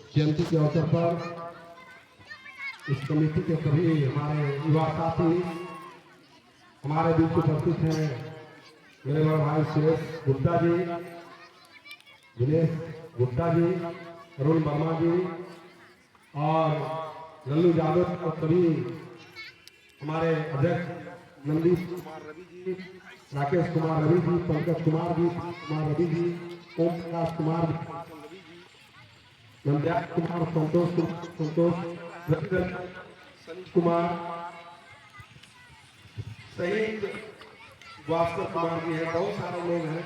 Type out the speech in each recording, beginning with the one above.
जयंती के अवसर पर इस कमेटी के सभी हमारे युवा साथी हमारे बीच उपस्थित हैं। मेरे बड़े भाई सुरेश गुप्ता जी, दिनेश गुप्ता जी, अरुण वर्मा जी और लल्लू यादव और सभी हमारे अध्यक्ष नंदीश कुमार रवि जी, राकेश कुमार रवि जी, पंकज कुमार जी, कुमार रवि जी, ओम प्रकाश कुमार जी, नंद्याल कुमार, संतोष सनी कुमार शहीद भास्कर कुमार जी हैं, बहुत सारे लोग हैं।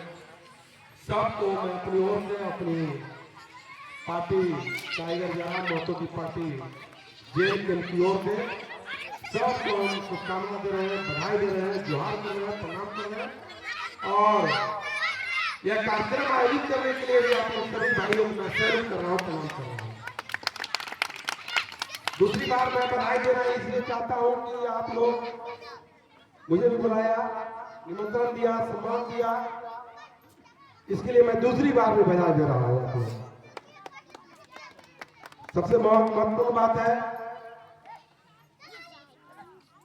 सबको मैं अपनी ओर से अपनी पार्टी टाइगर जहां महतो की पार्टी जेएमएम की ओर से सबको हम शुभकामना दे रहे हैं, बधाई दे रहे हैं, जोहार कर रहे हैं, प्रणाम कर रहे हैं। और यह कार्यक्रम आयोजित करने के लिए भी आप लोग सभी भाइयों को मैं सैल्यूट कर रहा हूँ, प्रणाम कर रहा हूँ। दूसरी बार मैं बधाई देना इसलिए चाहता हूँ कि आप लोग मुझे भी बुलाया, निमंत्रण दिया, सम्मान दिया, इसके लिए मैं दूसरी बार भी बधाई दे रहा हूँ। सबसे महत्वपूर्ण बात है,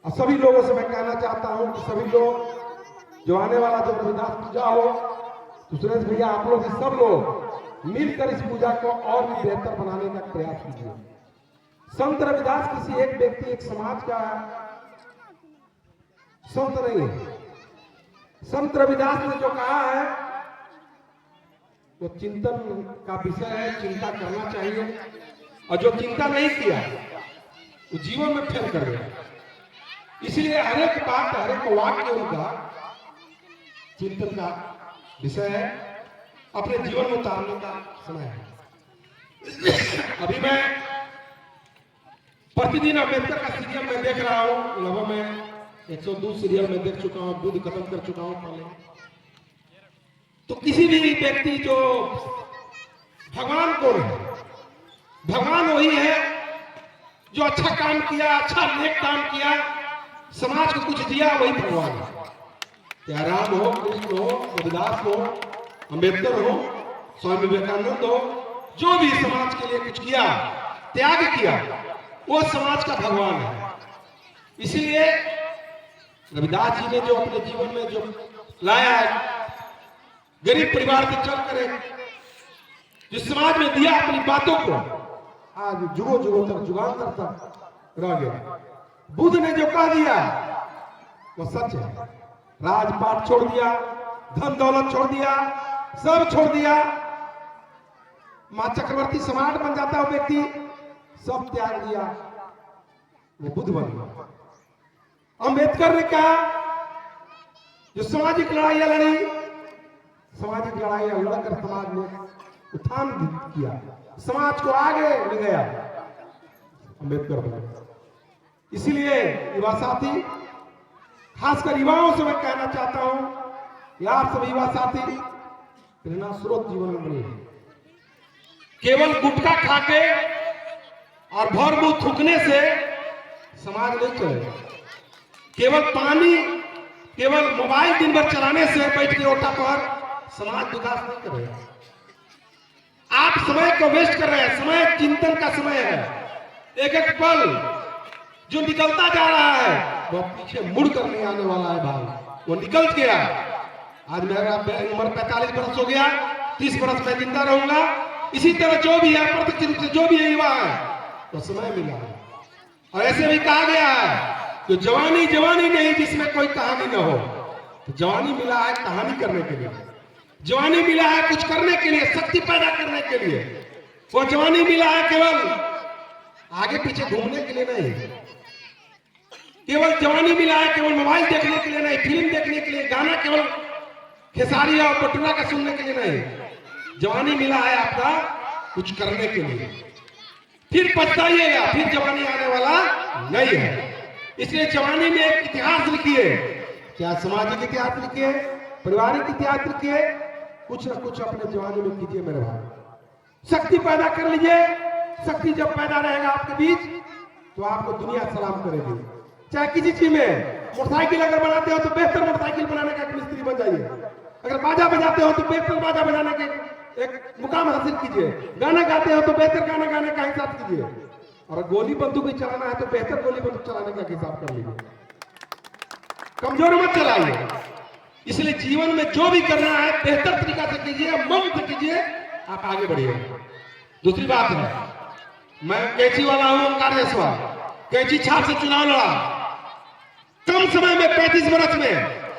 और सभी लोगों से मैं कहना चाहता हूं कि सभी लोग जो आने वाला जब रविदास पूजा हो तो सुरेश भैया आप लोग सब लोग मिलकर इस पूजा को और भी बेहतर बनाने का प्रयास कीजिए। संत रविदास किसी एक व्यक्ति एक समाज का संत नहीं है। संत रविदास ने जो कहा है वो चिंतन का विषय है, चिंता करना चाहिए, और जो चिंता नहीं किया वो जीवन में फेल कर गया। इसलिए हर एक बात, हर एक वाक्य उनका चिंतन का विषय है, अपने जीवन में उतारने का समय है। अभी मैं प्रतिदिन अम्बेडकर का सीरियल में देख रहा हूं, लगभग मैं 102 सीरियल में देख चुका हूं, बुद्ध खत्म कर चुका हूं पहले। तो किसी भी व्यक्ति जो भगवान कौन है? भगवान वही है जो अच्छा काम किया, अच्छा नेक काम किया, समाज को कुछ दिया, वही भगवान है। क्या राम हो, कृष्ण हो, रविदास हो, अम्बेडकर हो, स्वामी विवेकानंद हो, जो भी समाज के लिए कुछ किया, त्याग किया, वो समाज का भगवान है। इसलिए रविदास जी ने जो अपने जीवन में जो लाया है, गरीब परिवार से चलकर जो समाज में दिया अपनी बातों को, आज जुगों जुगों तक, जुगांतर तक रह गया। बुद्ध ने जो कह दिया वो सच है। राजपाट छोड़ दिया, धन दौलत छोड़ दिया, सब छोड़ दिया, मां चक्रवर्ती सम्राट बन जाता है व्यक्ति, सब त्याग दिया, वो बुद्ध बन गया। अम्बेडकर ने कहा जो सामाजिक लड़ाइयां लड़ी, सामाजिक लड़ाइयां लड़कर समाज में उत्थान किया, समाज को आगे ले गया, अम्बेडकर बने। इसीलिए युवा साथी, खासकर युवाओं से मैं कहना चाहता हूं कि आप सभी युवा साथी प्रेरणा स्रोत जीवन में बने। केवल गुटखा खाके और भर मुंह थूकने से समाज नहीं चलेगा। केवल पानी, केवल मोबाइल दिन भर चलाने से बैठ के ओटा पर समाज विकास नहीं करेगा। आप समय को वेस्ट कर रहे हैं। समय चिंतन का समय है। एक एक पल जो निकलता जा रहा है वो पीछे मुड़ कर नहीं आने वाला है भाई, वो निकल गया। आज मेरा उम्र 45 बरस हो गया, 30 बरस में जिंदा रहूंगा। इसी तरह जो भी है, प्रत्यक्ष रूप से जो भी युवा है, तो समय मिला है। और ऐसे भी कहा गया है कि जवानी जवानी नहीं जिसमें कोई कहानी न हो। तो जवानी मिला है कहानी करने के लिए, जवानी मिला है कुछ करने के लिए, शक्ति पैदा करने के लिए। वो जवानी मिला है केवल आगे पीछे घूमने के लिए नहीं, केवल जवानी मिला है केवल मोबाइल देखने के लिए नहीं, फिल्म देखने के लिए, गाना केवल खेसारी और पटुला का सुनने के लिए नहीं। जवानी मिला है आपका कुछ करने के लिए। फिर पछताइएगा, फिर जवानी आने वाला नहीं है। इसलिए जवानी में एक इतिहास लिखिए, क्या सामाजिक इतिहास लिखिए, पारिवारिक इतिहास लिखिए, कुछ ना कुछ अपने जवानी में कीजिए मेरे भाई। शक्ति पैदा कर लीजिए। शक्ति जब पैदा रहेगा आपके बीच तो आपको दुनिया सलाम करेगी। चाहे किसी चीज में, मोटरसाइकिल अगर बनाते हो तो बेहतर मोटरसाइकिल बनाने का मिस्त्री बन जाइए। अगर बाजा बजाते हो तो बेहतर बाजा बजाने के एक मुकाम हासिल कीजिए। गाना गाते हो तो बेहतर गाना गाने का हिसाब कीजिए, और गोली बंदूक भी चलाना है तो बेहतर गोली बंदूक चलाने का हिसाब कर लीजिए, कमजोर मत चलाइए। इसलिए जीवन में जो भी करना है बेहतर तरीका से कीजिए, मन से कीजिए, आप आगे बढ़िए। दूसरी बात है, मैं कैंची वाला हूं, ओंकार जायसवाल, कैंची छाप से चुनाव लड़ा। कम समय में 35 वर्ष में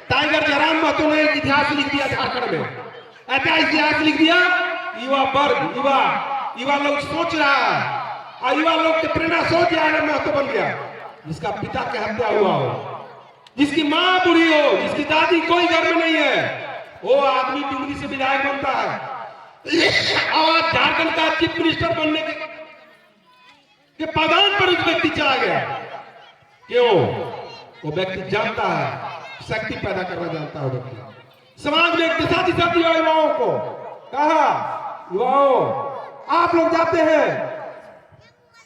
टाइगर जयराम महतो ने इतिहास लिख दिया झारखंड में, ऐसा इतिहास लिख दिया। युवा वर्ग, युवा लोग सोच रहा है, और युवा लोग की प्रेरणा सोच रहा महतो बन गया। जिसका पिता की हत्या हुआ हो, जिसकी मां बुरी हो, जिसकी दादी कोई घर में नहीं है, वो आदमी डुंगरी से विधायक बनता है और झारखंड का चीफ मिनिस्टर बनने के पादान पर उस व्यक्ति चला गया। क्यों? वो व्यक्ति जानता है, शक्ति पैदा करना जानता है। व्यक्ति समाज में एक दिशा दिया युवाओं को। कहा, युवाओं आप लोग जाते हैं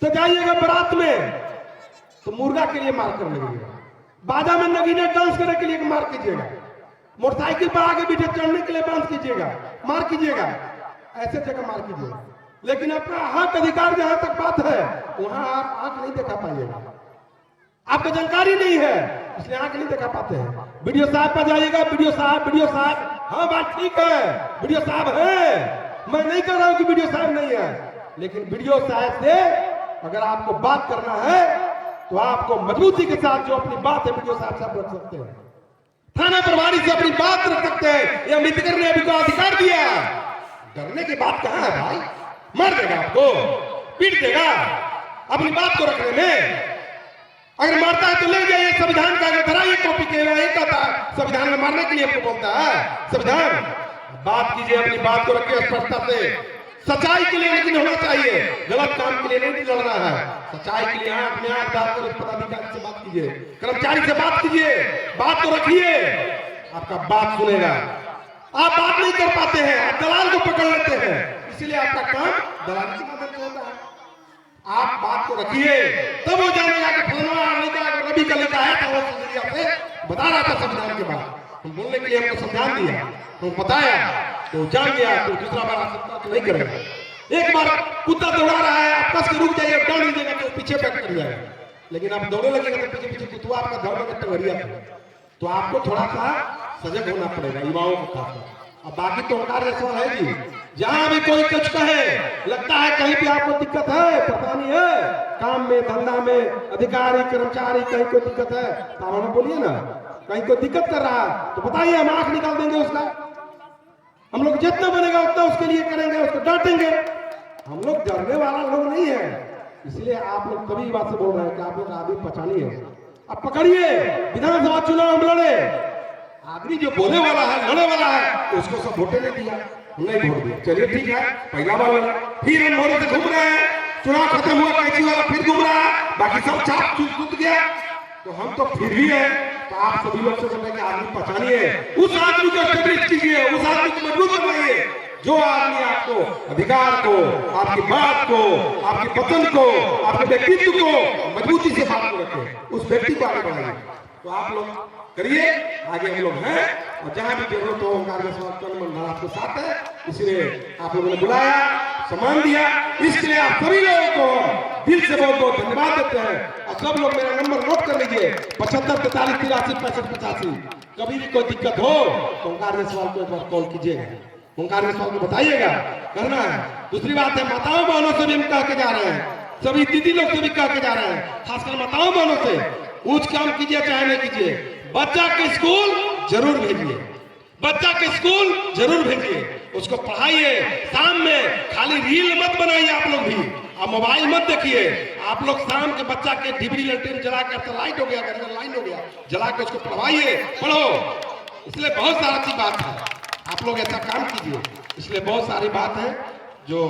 तो जाइएगा बारात में तो मुर्गा के लिए मार कर लगेगा, बाजा में नगीने डांस करने के लिए मार कीजिएगा, मोटरसाइकिल पर आगे पीछे चढ़ने के लिए डांस कीजिएगा, मार कीजिएगा, ऐसे जगह मार कीजिएगा। लेकिन अपना हक अधिकार जहां तक बात है वहां आप आंख नहीं दिखा पाइएगा, आपको जानकारी नहीं है इसलिए आंख नहीं दिखा पाते हैं। वीडियो साहब पर जाइएगा, वीडियो साहब, हाँ बात ठीक है, वीडियो साहब है, मैं नहीं कह रहा हूं कि वीडियो साहब नहीं है, लेकिन वीडियो साहब से अगर आपको बात करना है तो आपको मजबूती के साथ जो अपनी बात है वीडियो साहब से आप रख सकते हैं, थाना प्रभारी से अपनी बात रख सकते हैं। यह अम्बेडकर ने अभी को अधिकार दिया। डरने की बात कहां है भाई? मार देगा आपको, पीट देगा अपनी बात को रखने में। अगर मारता है तो ले जाइए संविधान का अगर धराइए कॉपी के संविधान में मारने के लिए आपको बोलता है संविधान। बात कीजिए, अपनी बात को रखिए स्पष्टता से, सच्चाई के लिए लेकिन होना चाहिए, गलत काम के लिए नहीं लड़ना है। सच्चाई के लिए आंख में आंख डालकर उस पदाधिकारी से बात कीजिए, कर्मचारी से बात कीजिए, बात को रखिए, आपका बात सुनेगा। आप बात नहीं कर पाते हैं, आप दलाल को पकड़ लेते हैं, इसीलिए आपका काम दलाल की मदद से होता है। आप बात को रखिए, तब वो जानेगा कि फलाना रवि का लिखा है था, वो बता रहा था संविधान के बाद, हम बोलने के लिए हमको समझान दिया, तो बताया तो जान गया, तो दूसरा बार सकता तो नहीं करेगा। एक बार कुत्ता दौड़ा रहा है, आप कस के रुक जाइए, डाल दीजिएगा तो पीछे बैठ कर जाएगा, लेकिन आप दौड़ने लगेगा तो पीछे पीछे कुत्ता आपका दौड़ के टंगड़िया। तो आपको थोड़ा सा सजग होना पड़ेगा युवाओं को खासकर। अब बाकी तो ओंकार जायसवाल है जी, जहां भी कोई कुछ कहे, लगता है कहीं भी आपको दिक्कत है, पता नहीं है, काम में धंधा में अधिकारी कर्मचारी कहीं कोई दिक्कत है तो आप हमें बोलिए ना, कहीं कोई दिक्कत कर रहा है तो बताइए, हम आंख निकाल देंगे उसका। हम लोग जितना बनेगा उतना उसके लिए करेंगे, उसको डांटेंगे। हम लोग डरने वाला लोग नहीं है, इसलिए आप लोग कभी बात से बोल रहे हैं कि आप लोग आदमी पहचानिए, अब पकड़िए। विधानसभा चुनाव हम लड़े, आदमी जो बोले वाला है, लड़े वाला है, उसको सब वोटे नहीं दिया, नहीं वोट दिया, चलिए ठीक है, पहला बार लड़ा, फिर हम मोरे से घूम रहे हैं, चुनाव खत्म हुआ, कैंची वाला फिर घूम रहा है, बाकी सब चाप छूट गया, तो हम तो फिर भी है। तो आप सभी लोग से बोल रहे हैं कि आदमी पहचानिए, उस आदमी को एस्टेब्लिश कीजिए, उस आदमी को मजबूत बनाइए, जो आदमी आपको अधिकार को, आपकी बात को, आपकी पसंद को, आपके व्यक्तित्व को मजबूती से बात को रखे, उस व्यक्ति को आगे बढ़ाइए। तो आप लोग करिए, आगे हम लोग हैं, और जहां भी जरूरत हो ओंकार जायसवाल आपके साथ है, इसलिए आप लोगों ने बुलाया, सम्मान दिया, इसके लिए आप सभी लोगों को दिल से बहुत बहुत धन्यवाद देते हैं। और सब लोग मेरा नंबर नोट कर लीजिए, 75 43 83 65 85। कभी भी कोई दिक्कत हो तो ओंकार जायसवाल को एक बार कॉल कीजिएगा, ओंकार जायसवाल को बताइएगा, करना है। दूसरी बात है, माताओं बहनों से भी हम कह के जा रहे हैं, सभी दीदी लोग से भी कह के जा रहे हैं, खासकर माताओं बहनों से, कुछ काम कीजिए चाहे नहीं कीजिए, बच्चा के स्कूल जरूर भेजिए, बच्चा के स्कूल जरूर भेजिए, उसको पढ़ाइए। शाम में खाली रील मत बनाइए, आप लोग भी अब मोबाइल मत देखिए। आप लोग शाम के बच्चा के डिबरी लैट्रिन जला कर, तो लाइट हो गया, घर में लाइन हो गया, जला के उसको पढ़वाइए, पढ़ो। इसलिए बहुत सारी अच्छी बात है, आप लोग ऐसा काम कीजिए। इसलिए बहुत सारी बात है जो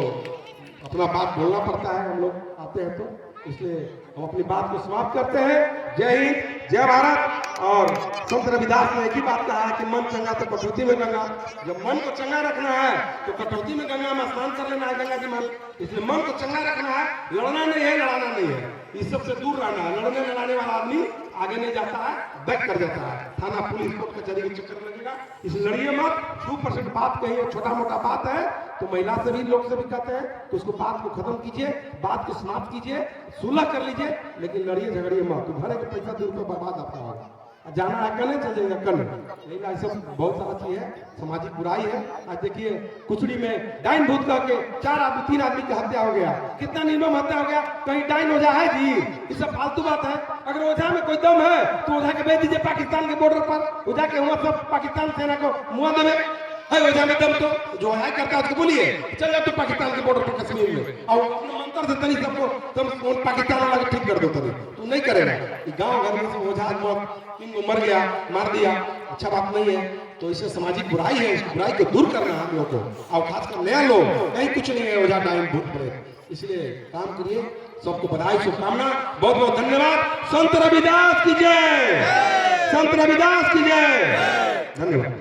अपना बात बोलना पड़ता है, हम लोग आते हैं तो इसलिए हम अपनी बात को समाप्त करते हैं। जय हिंद, जय भारत। और संत रविदास ने एक ही बात कहा है कि मन चंगा तो कटौती में गंगा। जब मन को चंगा रखना है तो कटौती में गंगा में स्नान कर लेना है, गंगा जी में। इसलिए मन को चंगा रखना है, लड़ना नहीं है, लड़ाना नहीं है, इस सबसे दूर रहना है। लड़ने लड़ाने वाला आदमी आगे नहीं जाता है, बैक कर जाता है, थाना पुलिस कोर्ट कचहरी के चक्कर में लगेगा। इसलिए लड़िए मत। 2% बात कही और छोटा मोटा बात है तो महिला से भी लोग से भी कहते हैं तो उसको बात को खत्म कीजिए, बात को समाप्त कीजिए, सुलह कर लीजिए, लेकिन लड़िए झगड़िए मत। तो भरे के पैसा 2 रुपये बर्बाद आपका होगा। जाना है कने चल जाएगा कने, लेकिन ऐसा बहुत सारा चीज है, सामाजिक बुराई है। आज देखिए कुचड़ी में डाइन भूत कह के 3 आदमी की हत्या हो गया, कितना निर्मम हत्या हो गया। कहीं डाइन ओझा है जी? ये सब फालतू बात है। अगर ओझा में कोई दम है तो ओझा के भेज दीजिए पाकिस्तान के बॉर्डर पर, ओझा के वहां सब पाकिस्तान सेना को मुआ देवे। है ओझा में दम तो जो है करता है उसको बोलिए चल जाओ तो पाकिस्तान के बॉर्डर पर कश्मीर में, और अपने मंत्र से तनी सबको तुम पाकिस्तान वाला ठीक कर दो। तभी तू नहीं करेगा। गाँव घर में ओझा मौत मर गया, मार दिया, अच्छा बात नहीं है। तो इसे सामाजिक बुराई है, इस बुराई को दूर करना है हम लोग को, और खासकर नया लोग कहीं कुछ नहीं है ओझा डाइन भूत प्रेत। इसलिए काम करिए। सबको बधाई, शुभकामना, बहुत बहुत धन्यवाद। संत रविदास की जय, संत रविदास की जय, धन्यवाद।